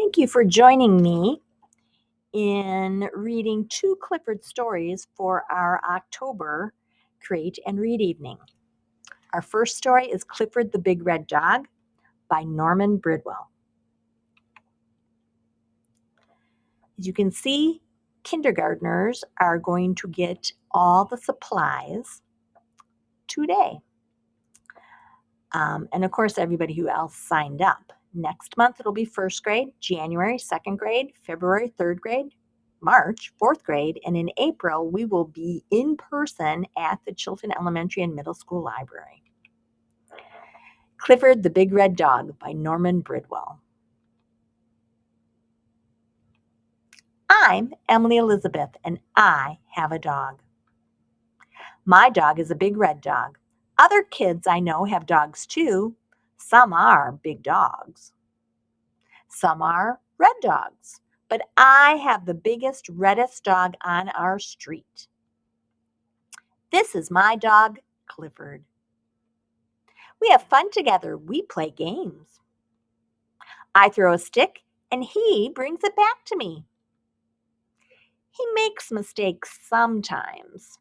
Thank you for joining me in reading two Clifford stories for our October Create and Read evening. Our first story is Clifford the Big Red Dog by Norman Bridwell. As you can see, kindergartners are going to get all the supplies today. And of course, everybody who else signed up. Next month, it'll be first grade, January, second grade, February, third grade, March, fourth grade, and in April, we will be in person at the Chilton Elementary and Middle School Library. Clifford the Big Red Dog by Norman Bridwell. I'm Emily Elizabeth, and I have a dog. My dog is a big red dog. Other kids I know have dogs too. Some are big dogs. Some are red dogs, but I have the biggest, reddest dog on our street. This is my dog, Clifford. We have fun together. We play games. I throw a stick and he brings it back to me. He makes mistakes sometimes.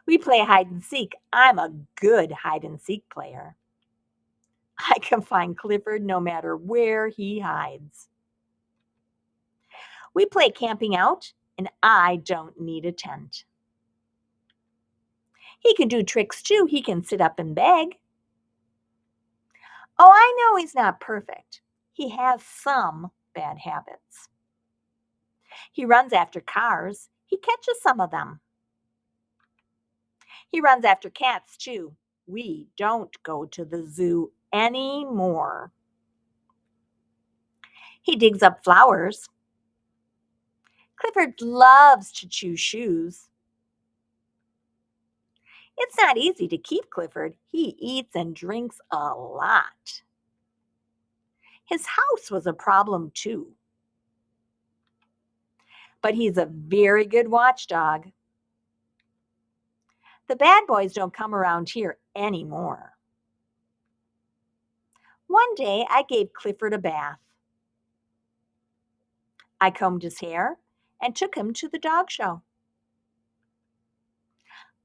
We play hide and seek. I'm a good hide and seek player. I can find Clifford no matter where he hides. We play camping out, and I don't need a tent. He can do tricks too. He can sit up and beg. Oh, I know he's not perfect. He has some bad habits. He runs after cars. He catches some of them. He runs after cats too. We don't go to the zoo anymore. He digs up flowers. Clifford loves to chew shoes. It's not easy to keep Clifford. He eats and drinks a lot. His house was a problem too. But he's a very good watchdog. The bad boys don't come around here anymore. One day I gave Clifford a bath. I combed his hair and took him to the dog show.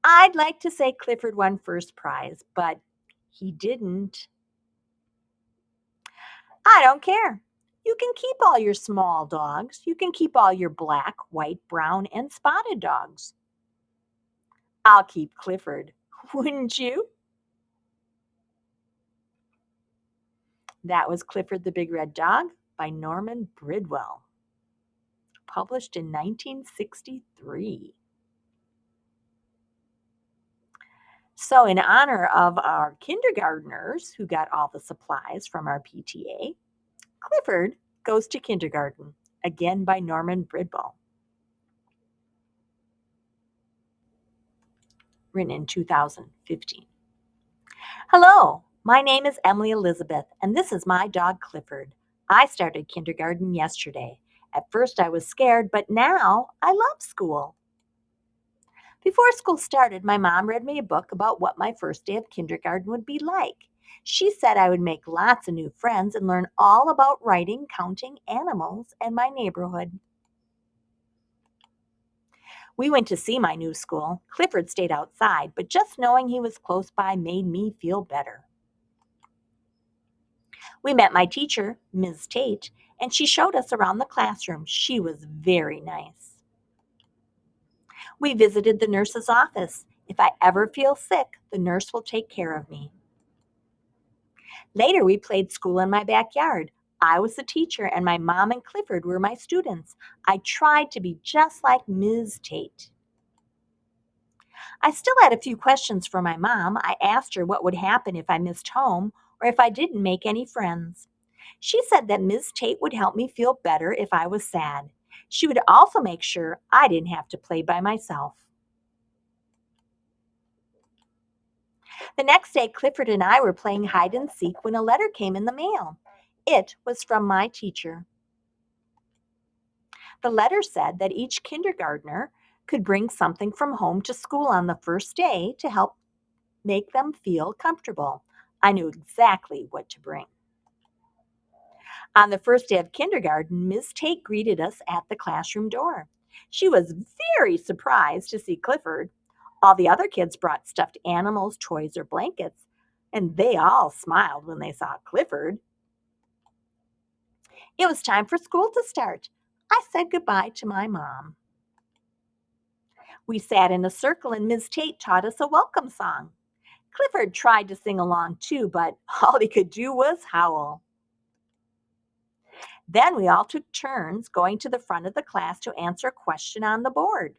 I'd like to say Clifford won first prize, but he didn't. I don't care. You can keep all your small dogs. You can keep all your black, white, brown, and spotted dogs. I'll keep Clifford, wouldn't you? That was Clifford the Big Red Dog by Norman Bridwell, published in 1963. So, in honor of our kindergartners who got all the supplies from our PTA, Clifford Goes to Kindergarten, again by Norman Bridwell, written in 2015. Hello, my name is Emily Elizabeth, and this is my dog Clifford. I started kindergarten yesterday. At first I was scared, but now I love school. Before school started, my mom read me a book about what my first day of kindergarten would be like. She said I would make lots of new friends and learn all about writing, counting, animals, and my neighborhood. We went to see my new school. Clifford stayed outside, but just knowing he was close by made me feel better. We met my teacher, Ms. Tate, and she showed us around the classroom. She was very nice. We visited the nurse's office. If I ever feel sick, the nurse will take care of me. Later, we played school in my backyard. I was the teacher, and my mom and Clifford were my students. I tried to be just like Ms. Tate. I still had a few questions for my mom. I asked her what would happen if I missed home or if I didn't make any friends. She said that Ms. Tate would help me feel better if I was sad. She would also make sure I didn't have to play by myself. The next day, Clifford and I were playing hide and seek when a letter came in the mail. It was from my teacher. The letter said that each kindergartner could bring something from home to school on the first day to help make them feel comfortable. I knew exactly what to bring. On the first day of kindergarten, Miss Tate greeted us at the classroom door. She was very surprised to see Clifford. All the other kids brought stuffed animals, toys, or blankets, and they all smiled when they saw Clifford. It was time for school to start. I said goodbye to my mom. We sat in a circle and Miss Tate taught us a welcome song. Clifford tried to sing along too, but all he could do was howl. Then we all took turns going to the front of the class to answer a question on the board.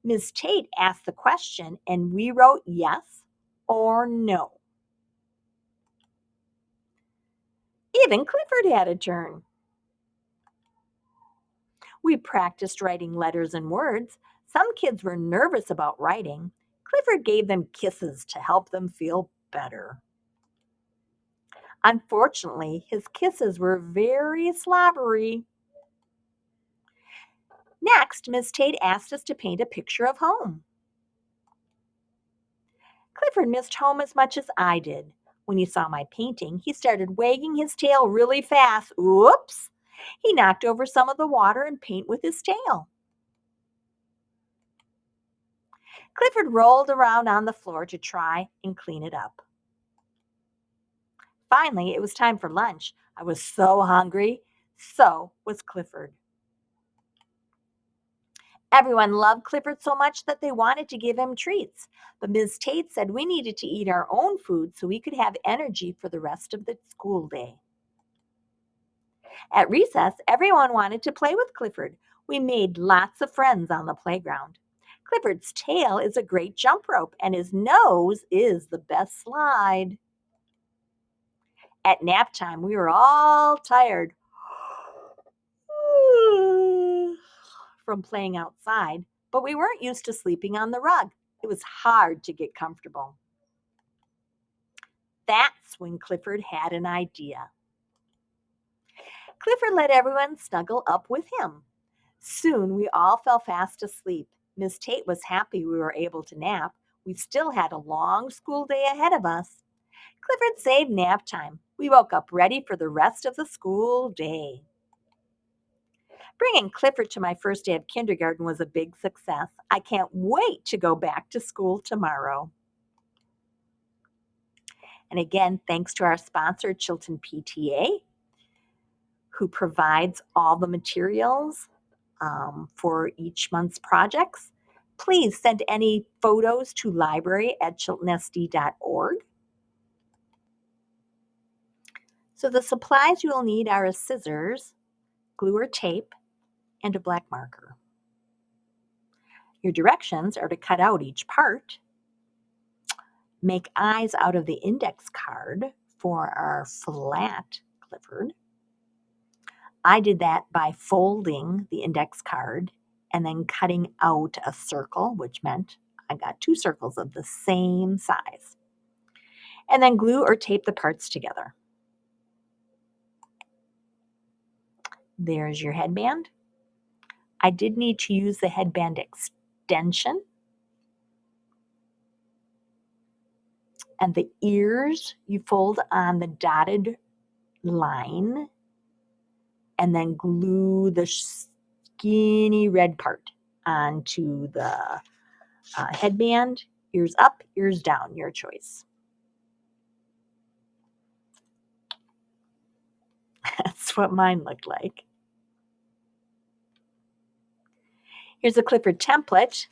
Miss Tate asked the question and we wrote yes or no. Even Clifford had a turn. We practiced writing letters and words. Some kids were nervous about writing. Clifford gave them kisses to help them feel better. Unfortunately, his kisses were very slobbery. Next, Miss Tate asked us to paint a picture of home. Clifford missed home as much as I did. When he saw my painting, he started wagging his tail really fast. Oops! He knocked over some of the water and paint with his tail. Clifford rolled around on the floor to try and clean it up. Finally, it was time for lunch. I was so hungry. So was Clifford. Everyone loved Clifford so much that they wanted to give him treats. But Miss Tate said we needed to eat our own food so we could have energy for the rest of the school day. At recess, everyone wanted to play with Clifford. We made lots of friends on the playground. Clifford's tail is a great jump rope, and his nose is the best slide. At nap time, we were all tired from playing outside, but we weren't used to sleeping on the rug. It was hard to get comfortable. That's when Clifford had an idea. Clifford let everyone snuggle up with him. Soon we all fell fast asleep. Miss Tate was happy we were able to nap. We still had a long school day ahead of us. Clifford saved nap time. We woke up ready for the rest of the school day. Bringing Clifford to my first day of kindergarten was a big success. I can't wait to go back to school tomorrow. And again, thanks to our sponsor, Chilton PTA, who provides all the materials for each month's projects. Please send any photos to library@chiltonsd.org. So the supplies you will need are a scissors, glue or tape, and a black marker. Your directions are to cut out each part, make eyes out of the index card for our flat Clifford. I did that by folding the index card and then cutting out a circle, which meant I got two circles of the same size. And then glue or tape the parts together. There's your headband. I did need to use the headband extension. And the ears you fold on the dotted line and then glue the skinny red part onto the headband. Ears up, ears down, your choice. That's what mine looked like. Here's a Clifford template.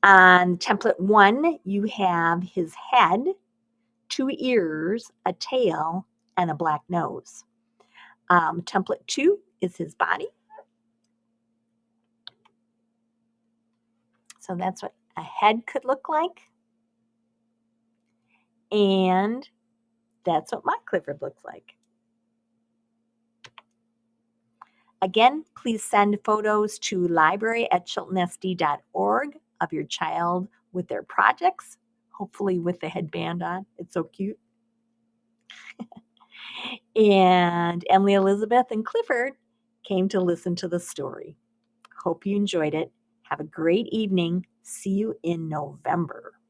On template 1, you have his head, 2 ears, a tail, and a black nose. Template 2 is his body. So that's what a head could look like. And that's what my Clifford looks like. Again, please send photos to library@chiltonsd.org of your child with their projects, hopefully with the headband on. It's so cute. And Emily, Elizabeth, and Clifford came to listen to the story. Hope you enjoyed it. Have a great evening. See you in November.